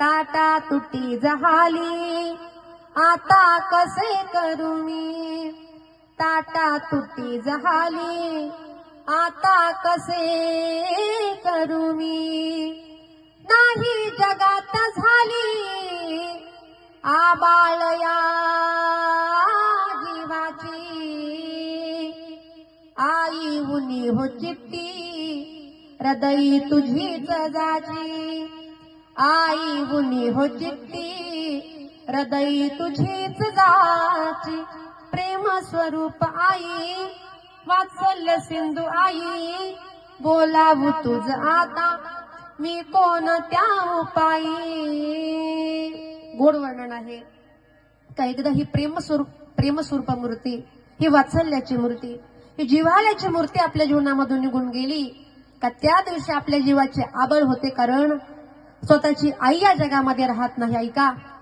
ताटा तुटी झाली आता कसे करू मी, ताटा तुटी झाली आता कसे करू मी, नाही जगात झाली आबाळया जीवाची, आई उनी हो चिट्टी हृदय तुझीच जाची, आई उनी हो चिट्टी हृदय तुझीच जाची, प्रेम स्वरूप आई वात्सल्य सिंधू आई, बोलावू तुझ आता मी कोणत्या उपायी. गोड वर्णन आहे का एकदा ही प्रेमस्वरूप मूर्ती, ही वात्सल्याची मूर्ती, ही जिव्हाळ्याची मूर्ती आपल्या जीवनामधून निघून गेली का त्या दिवशी आपल्या जीवाचे आबळ होते, कारण स्वतःची आई या जगामध्ये राहत नाही. ऐका,